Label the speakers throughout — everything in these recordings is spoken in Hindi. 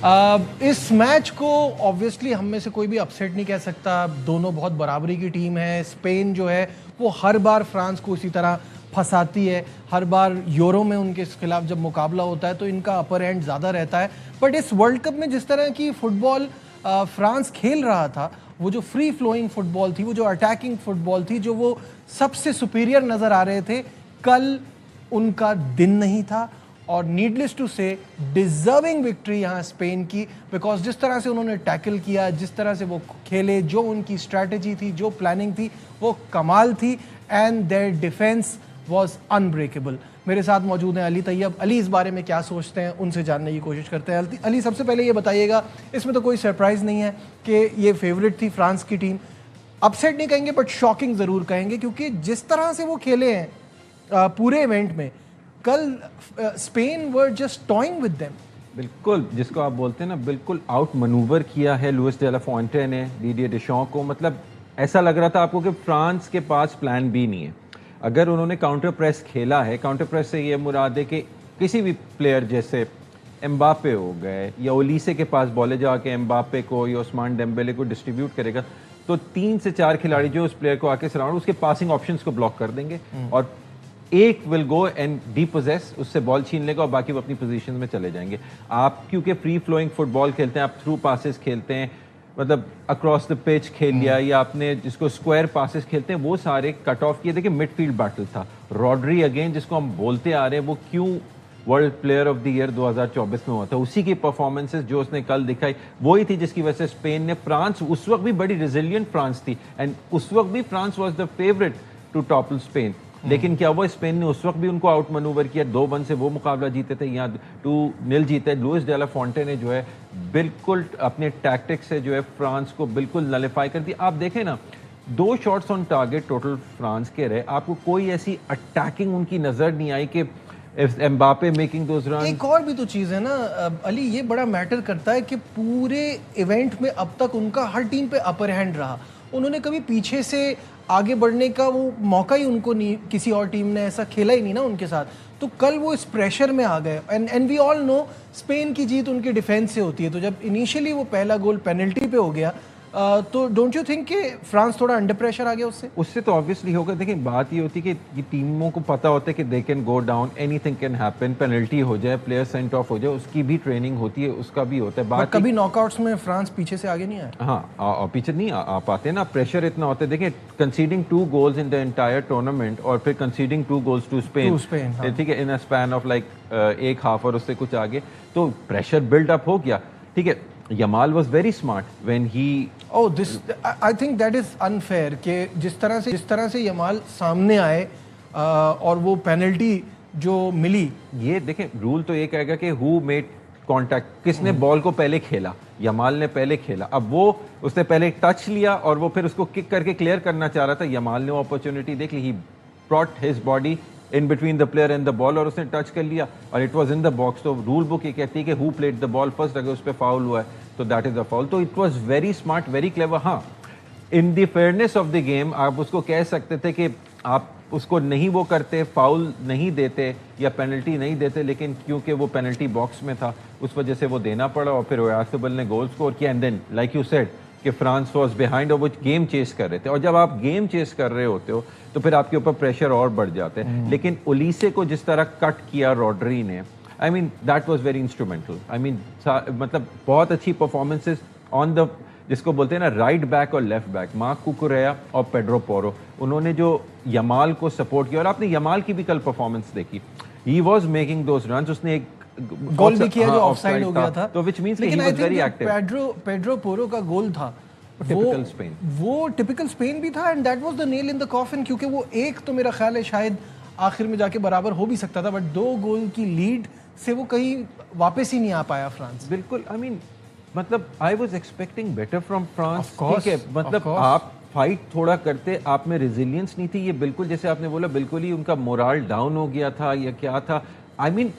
Speaker 1: इस मैच को ऑब्वियसली हम में से कोई भी अपसेट नहीं कह सकता। दोनों बहुत बराबरी की टीम है। स्पेन जो है वो हर बार फ्रांस को इसी तरह फंसाती है। हर बार यूरो में उनके खिलाफ जब मुकाबला होता है तो इनका अपर हैंड ज़्यादा रहता है। बट इस वर्ल्ड कप में जिस तरह की फुटबॉल फ्रांस खेल रहा था, वो जो फ्री फ्लोइंग फुटबॉल थी, वो जो अटैकिंग फुटबॉल थी, जो वो सबसे सुपीरियर नज़र आ रहे थे, कल उनका दिन नहीं था। और नीडलेस टू से डिजर्विंग विक्ट्री यहाँ स्पेन की, बिकॉज जिस तरह से उन्होंने टैकल किया, जिस तरह से वो खेले, जो उनकी स्ट्रैटेजी थी, जो प्लानिंग थी, वो कमाल थी। And there defence was unbreakable. मेरे साथ मौजूद हैं अली तैयब। अली इस बारे में क्या सोचते हैं, उनसे जानने की कोशिश करते हैं। अली, सबसे पहले ये बताइएगा, इसमें तो कोई सरप्राइज़ नहीं है कि ये फेवरेट थी फ्रांस की टीम। अपसेट नहीं कहेंगे बट शॉकिंग ज़रूर कहेंगे, क्योंकि जिस तरह से वो खेले हैं पूरे इवेंट में, कल Spain were just toing with them.
Speaker 2: बिल्कुल, जिसको आप बोलते हैं ना, बिल्कुल आउट मनूवर किया है लुइस डे ला फॉन्टे ने डिडियर डेशॉ को। मतलब ऐसा लग रहा था आपको कि फ्रांस के पास प्लान बी नहीं है। अगर उन्होंने काउंटर प्रेस खेला है, काउंटर प्रेस से ये मुराद है कि किसी भी प्लेयर जैसे एम्बापे हो गए या ओलीसे के पास बॉले जाके एम्बापे को या उस्मान डेम्बेले को डिस्ट्रीब्यूट करेगा, तो 3 से 4 खिलाड़ी जो उस प्लेयर को आके सराउंड उसके पासिंग ऑप्शंस को ब्लॉक कर देंगे और एक विल गो एंड डीपोजेस, उससे बॉल छीन लेगा और बाकी वो अपनी पोजीशन में चले जाएंगे। आप क्योंकि फ्री फ्लोइंग फुटबॉल खेलते हैं, आप थ्रू पासेस खेलते हैं, मतलब अक्रॉस द पिच खेल लिया, या आपने जिसको स्क्वायर पासेस खेलते हैं, वो सारे कट ऑफ किए। देखिए मिडफील्ड बैटल था। रॉड्री अगेन, जिसको हम बोलते आ रहे हैं, वो क्यों world player of the year 2024 में हुआ था, उसी की परफॉर्मेंसेस जो उसने कल दिखाई वही थी जिसकी वजह से स्पेन ने, फ्रांस उस वक्त भी बड़ी रिजिलियंट फ्रांस थी एंड उस वक्त भी France was the favourite to topple Spain. लेकिन क्या वो स्पेन ने उस वक्त भी उनको आउट मनूवर किया? 2-1 से वो मुकाबला जीते थे, यहाँ 2-0 जीते। लुइस डे ला फॉन्टे ने जो है बिल्कुल अपने टैक्टिक्स से जो है फ्रांस को बिल्कुल नलिफाई कर दी। आप देखें ना, 2 shots on target total France के रहे, आपको कोई ऐसी अटैकिंग उनकी नजर नहीं आई कि एम्बापे मेकिंग दोस रन।
Speaker 1: एक और भी तो चीज़ है ना अली, ये बड़ा मैटर करता है कि पूरे इवेंट में अब तक उनका हर टीम पे अपर हैंड रहा। उन्होंने कभी पीछे से आगे बढ़ने का वो मौका ही उनको नहीं, किसी और टीम ने ऐसा खेला ही नहीं ना उनके साथ। तो कल वो इस प्रेशर में आ गए। And we all know Spain की जीत उनके डिफेंस से होती है। तो जब इनिशियली वो पहला गोल पेनल्टी पे हो गया, तो डोंट यू थिंक कि फ्रांस थोड़ा अंडर प्रेशर आ गया उससे?
Speaker 2: तो ऑब्वियसली होगा। देखिए बात ये होती है कि ये टीमों को पता होता है कि they can go down, anything can happen, penalty हो जाए, प्लेयर सेंट ऑफ हो जाए, उसकी भी ट्रेनिंग होती है, उसका भी होता है। बात
Speaker 1: कभी नॉकआउट्स में फ्रांस पीछे से आगे नहीं आया।
Speaker 2: हाँ, पीछे नहीं आ पाते ना, प्रेशर इतना होता है। देखिए conceding 2 goals in the entire tournament और फिर कंसीडिंग 2 गोल्स टू स्पेन, ठीक है, इन अ स्पैन ऑफ लाइक एक हाफ और उससे कुछ आगे, तो प्रेशर बिल्ड अप हो गया। ठीक है, Yamal was very smart when he
Speaker 1: I think that is unfair कि जिस तरह से यमाल सामने आए और वो पेनल्टी जो मिली।
Speaker 2: ये देखें, रूल तो ये कहेगा कि हु मेड कांटेक्ट, किसने बॉल को पहले खेला। यमाल ने पहले खेला, अब वो उसने पहले टच लिया और वो फिर उसको किक करके क्लियर करना चाह रहा था। यमाल ने वो अपॉर्चुनिटी देख ली, he brought his body in between the player and the ball और उसने टच कर लिया और it was in the box. तो रूल बुक ये कहती है कि who played the ball first, अगर उस पर फाउल हुआ है तो दैट इज द फाउल। तो it was very smart, very clever. हाँ, in the fairness of the game आप उसको कह सकते थे कि आप उसको नहीं वो करते, फाउल नहीं देते या पेनल्टी नहीं देते, लेकिन क्योंकि वो पेनल्टी बॉक्स में था उस वजह से वो देना पड़ा और फिर ओयारसबल ने गोल स्कोर किया। And then like you said कि फ्रांस वाज बिहाइंड और वो गेम चेस कर रहे थे, और जब आप गेम चेस कर रहे होते हो तो फिर आपके ऊपर प्रेशर और बढ़ जाते हैं। लेकिन ओलीसे को जिस तरह कट किया रॉड्री ने, I mean that was very instrumental. I mean मतलब बहुत अच्छी परफॉर्मेंसेस ऑन द, जिसको बोलते हैं ना, राइट बैक और लेफ्ट बैक, मार्क कुकुरेया और पेड्रो पोरो, उन्होंने जो यमाल को सपोर्ट किया। और आपने यमाल की भी कल परफॉर्मेंस देखी, he was making those runs. उसने एक
Speaker 1: गोल भी किया जो ऑफसाइड हो गया था,
Speaker 2: तो which means he was very active.
Speaker 1: Pedro Porro का गोल था
Speaker 2: टिपिकल स्पेन,
Speaker 1: वो टिपिकल स्पेन भी था। And that was the nail in the coffin, क्योंकि वो एक तो मेरा ख्याल है शायद आखिर में जाके बराबर हो भी सकता था, बट 2 गोल की लीड से वो कहीं वापस ही नहीं आ पाया फ्रांस।
Speaker 2: बिल्कुल, आई मीन मतलब I was expecting better from France. ठीक है, मतलब आप फाइट थोड़ा करते, आप में रेजिलियंस नहीं थी। ये बिल्कुल जैसे आपने बोला, बिल्कुल ही उनका मोरल डाउन हो गया था या क्या था। आई मीन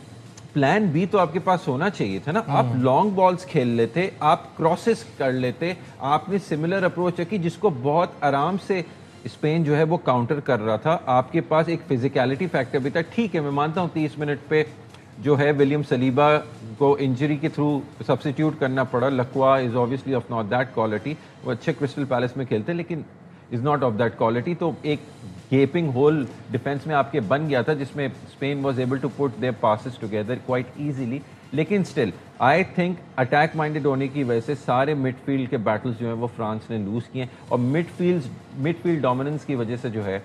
Speaker 2: प्लान बी तो आपके पास होना चाहिए था ना। आप लॉन्ग बॉल्स खेल लेते, आप क्रॉसेस कर लेते, आपने सिमिलर अप्रोच रखी जिसको बहुत आराम से स्पेन जो है वो काउंटर कर रहा था। आपके पास एक फिजिकलिटी फैक्टर भी था। ठीक है, मैं मानता हूँ 30 मिनट पे जो है विलियम सलीबा को इंजरी के थ्रू सब्स्टिट्यूट करना पड़ा। लक्वा is obviously of not that quality, वो अच्छे क्रिस्टल पैलेस में खेलते लेकिन is not of that quality. तो एक गेपिंग होल डिफेंस में आपके बन गया था जिसमें Spain was able to put their passes together quite easily. लेकिन still I think attack minded होने की वजह से सारे मिडफील्ड के बैटल्स जो हैं वो फ्रांस ने लूज किए और मिडफील्ड डोमिनेंस की वजह से जो है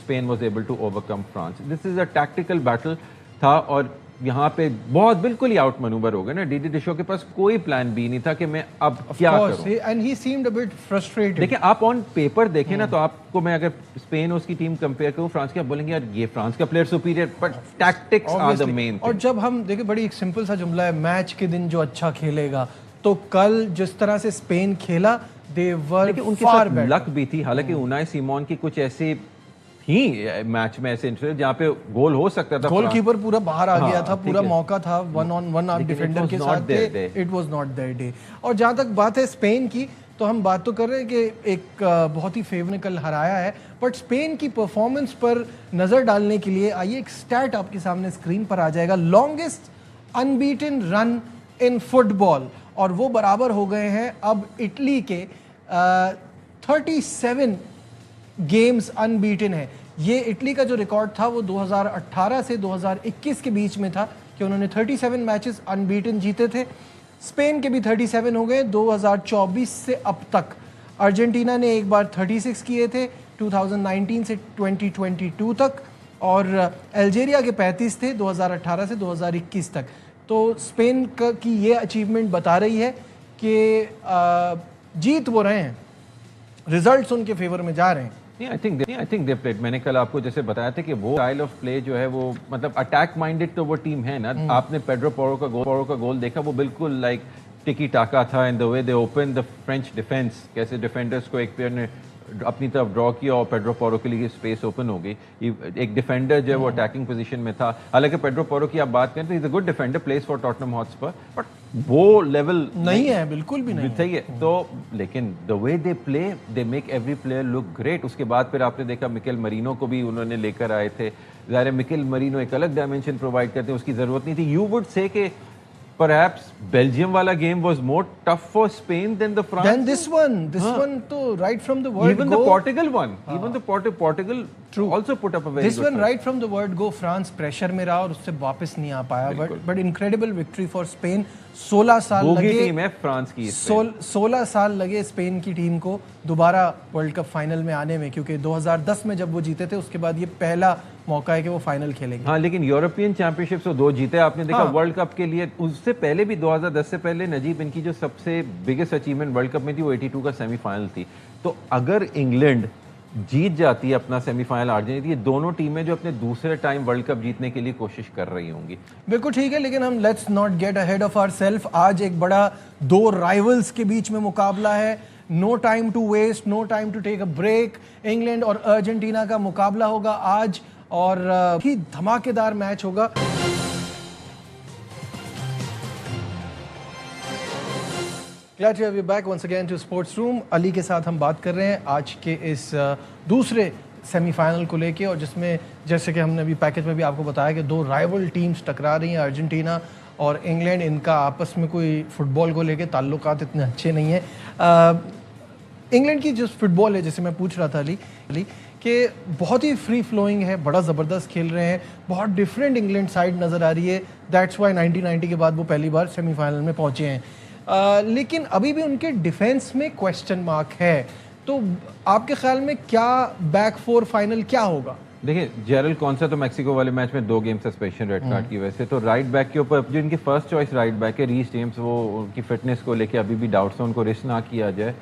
Speaker 2: Spain was able to overcome France. This is a tactical battle था और यहाँ पे बहुत बिल्कुल ही आउट मनूवर हो गए ना। डीडी डिशो के पास कोई प्लान बी नहीं था कि मैं अब क्या करूं।
Speaker 1: And he seemed a bit frustrated.
Speaker 2: देखिए आप ऑन पेपर देखें ना तो आपको मैं अगर स्पेन उसकी टीम कंपेयर करूं फ्रांस की, आप बोलेंगे यार ये फ्रांस का player superior, but tactics are the main.
Speaker 1: और जब हम देखिए बड़ी एक सिंपल सा जुमला है, मैच के दिन जो अच्छा खेलेगा, तो कल जिस तरह से स्पेन खेला दे वर
Speaker 2: उनके साथ लक भी थी। हालांकि उनाई सिमोन की कुछ ऐसे ही मैच में ऐसे इंटरेस्ट जहाँ पे गोल हो सकता था,
Speaker 1: गोलकीपर पूरा बाहर आ गया था, पूरा मौका था 1-on-1 आप डिफेंडर के साथ थे, it was not their day. और जहाँ तक बात है स्पेन की, तो हम बात तो कर रहे हैं कि एक बहुत ही फेवर ने कल हराया है, बट स्पेन की परफॉर्मेंस पर नजर डालने के लिए आइए एक स्टैट आपके सामने स्क्रीन पर आ जाएगा। Longest unbeaten run in football, और वो बराबर हो गए हैं अब इटली के 37 गेम्स अनबीटन है। ये इटली का जो रिकॉर्ड था वो 2018 से 2021 के बीच में था कि उन्होंने 37 मैचेस अनबीटन जीते थे। स्पेन के भी 37 हो गए 2024 से अब तक। अर्जेंटीना ने एक बार 36 किए थे 2019 से 2022 तक, और अल्जीरिया के 35 थे 2018 से 2021 तक। तो स्पेन की ये अचीवमेंट बता रही है कि जीत वो रहे हैं, रिजल्ट्स उनके फेवर में जा रहे हैं।
Speaker 2: I think they played. मैंने कल आपको जैसे बताया था कि वो स्टाइल ऑफ प्ले जो है वो मतलब अटैक माइंडेड तो वो टीम है ना। आपने पेड्रो पोरो का गोल देखा, वो बिल्कुल लाइक टिकी टाका था in the way they open the French defence, कैसे डिफेंडर्स को एक प्लेयर ने अपनी तरफ ड्रॉ किया और पेड्रो पोरो के लिए स्पेस ओपन हो गई। एक डिफेंडर जो है वो अटैकिंग पोजीशन में था। हालांकि पेड्रो पोरो की आप बात करें तो is a good defender, place for Tottenham Hotspur, but वो लेवल
Speaker 1: नहीं है, बिल्कुल भी नहीं
Speaker 2: सही है। तो लेकिन the way they play they make every player look great. उसके बाद फिर आपने देखा मिकेल मरीनो को भी उन्होंने लेकर आए थे। ज़ाहिर है मिकेल मरीनो एक अलग डायमेंशन प्रोवाइड करते हैं, उसकी जरूरत नहीं थी। यू वुड से कि perhaps Belgium wala game was more tough for Spain than the France.
Speaker 1: Than this one. This one to right from the word
Speaker 2: even
Speaker 1: go.
Speaker 2: The Portugal one. Even the Portugal
Speaker 1: True.
Speaker 2: also put up a very
Speaker 1: this
Speaker 2: good
Speaker 1: one right from the word go. France pressure में रहा और उससे वापस नहीं आ पाया. But incredible victory for Spain. 16 साल लगे
Speaker 2: टीम है फ्रांस की।
Speaker 1: 16 साल लगे स्पेन की टीम को दोबारा वर्ल्ड कप फाइनल में आने में, क्योंकि 2010 में जब वो जीते थे उसके बाद ये पहला मौका है कि वो फाइनल खेलेंगे।
Speaker 2: हाँ, लेकिन यूरोपियन चैंपियनशिप तो 2 जीते आपने देखा। वर्ल्ड कप के लिए उससे पहले भी 2010 से पहले नजीब इनकी जो सबसे बिगेस्ट अचीवमेंट वर्ल्ड कप में थी वो 82 का सेमीफाइनल थी। तो अगर इंग्लैंड जीत जाती है अपना सेमीफाइनल अर्जेंटीना, ये दोनों टीमें जो अपने दूसरे टाइम वर्ल्ड कप जीतने के लिए कोशिश कर रही होंगी।
Speaker 1: बिल्कुल ठीक है, लेकिन हम let's not get ahead of ourselves. आज एक बड़ा 2 राइवल्स के बीच में मुकाबला है। No time to waste, no time to take a break. England और अर्जेंटीना का मुकाबला होगा आज और भी धमाकेदार मैच होगा। Glad to have you back once again to Sports Room। Ali के साथ हम बात कर रहे हैं आज के इस दूसरे सेमीफाइनल को लेके, और जिसमें जैसे कि हमने अभी पैकेज में भी आपको बताया कि 2 राइवल टीम्स टकरा रही हैं, अर्जेंटीना और इंग्लैंड। इनका आपस में कोई फुटबॉल को लेके ताल्लुकात इतने अच्छे नहीं हैं। इंग्लैंड की जो फुटबॉल है, जैसे मैं पूछ रहा था अली कि बहुत ही फ्री फ्लोइंग है, बड़ा ज़बरदस्त खेल रहे हैं, बहुत डिफरेंट इंग्लैंड साइड नज़र आ रही है। दैट्स वाई 1990 के बाद वो पहली बार सेमीफाइनल में पहुँचे हैं। लेकिन अभी भी उनके डिफेंस में क्वेश्चन मार्क है। तो आपके ख्याल में क्या बैक 4 फाइनल क्या होगा?
Speaker 2: देखिए, जेरल कॉन्सा तो मैक्सिको वाले मैच में 2 गेम सस्पेंशन रेड कार्ड की वजह से। तो राइट बैक के ऊपर जो इनकी फर्स्ट चॉइस राइट बैक है रीस जेम्स, वो उनकी फिटनेस को लेके अभी भी डाउट्स हैं, उनको रिस्क ना किया जाए।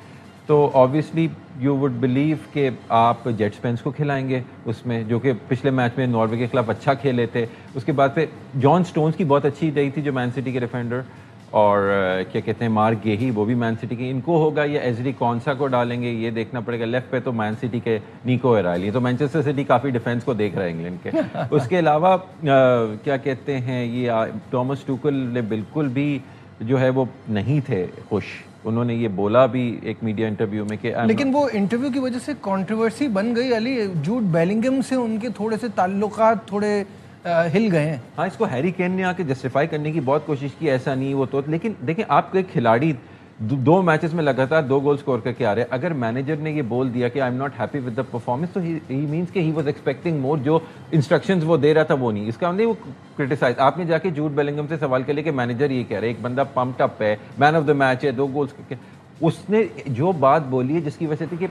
Speaker 2: तो ऑब्वियसली यू वुड बिलीव कि आप जेट स्पेंस को खिलाएंगे उसमें, जो कि पिछले मैच में नॉर्वे के खिलाफ अच्छा खेले थे। उसके बाद फिर जॉन स्टोन्स की बहुत अच्छी रही थी जो मैन सिटी के डिफेंडर, और क्या कहते हैं मार्क गेही, वो भी मैन सिटी के। इनको होगा या एजरी कॉन्सा को डालेंगे, ये देखना पड़ेगा। लेफ्ट पे तो मैन सिटी के निको एराइली, तो मैनचेस्टर सिटी काफ़ी डिफेंस को देख रहा है इंग्लैंड के। उसके अलावा क्या कहते हैं ये टॉमस टूकल ने बिल्कुल भी जो है वो नहीं थे खुश। उन्होंने ये बोला भी एक मीडिया इंटरव्यू में कि
Speaker 1: लेकिन वो इंटरव्यू की वजह से कंट्रोवर्सी बन गई अली। जूड बेलिंगम से उनके थोड़े से ताल्लुकात थोड़े हिल गए हैं।
Speaker 2: हाँ, इसको हैरी केन ने आके जस्टिफाई करने की बहुत कोशिश की, ऐसा नहीं वो तो, लेकिन देखिए आपके खिलाड़ी दो मैचेस में लगातार 2 गोल स्कोर करके आ रहे हैं। अगर मैनेजर ने ये बोल दिया कि I am not happy with the performance, तो ही मींस कि ही वाज एक्सपेक्टिंग मोर। जो इंस्ट्रक्शंस वो दे रहा था वो नहीं, इसका मतलब वो क्रिटिसाइज। आपने जाके जूड बेलिंगम से सवाल कर लिया कि मैनेजर ये कह रहे हैं, एक बंदा पम्प्ड अप है, मैन ऑफ द मैच है, 2 गोल्स करके, उसने जो बात बोली है जिसकी वजह से थी कि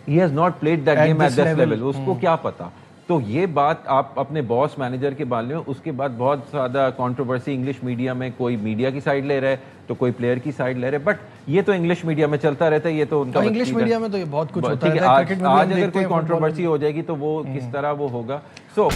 Speaker 2: he has not played that game at this level, उसको क्या पता। तो ये बात आप अपने बॉस मैनेजर के बारे में, उसके बाद बहुत ज़्यादा कंट्रोवर्सी इंग्लिश मीडिया में, कोई मीडिया की साइड ले रहा है तो कोई प्लेयर की साइड ले रहे हैं, बट ये तो इंग्लिश मीडिया में चलता रहता है, ये तो उनका
Speaker 1: इंग्लिश मीडिया में तो ये बहुत कुछ होता है।
Speaker 2: आज अगर कोई कंट्रोवर्सी हो जाएगी तो वो किस तरह वो होगा। सो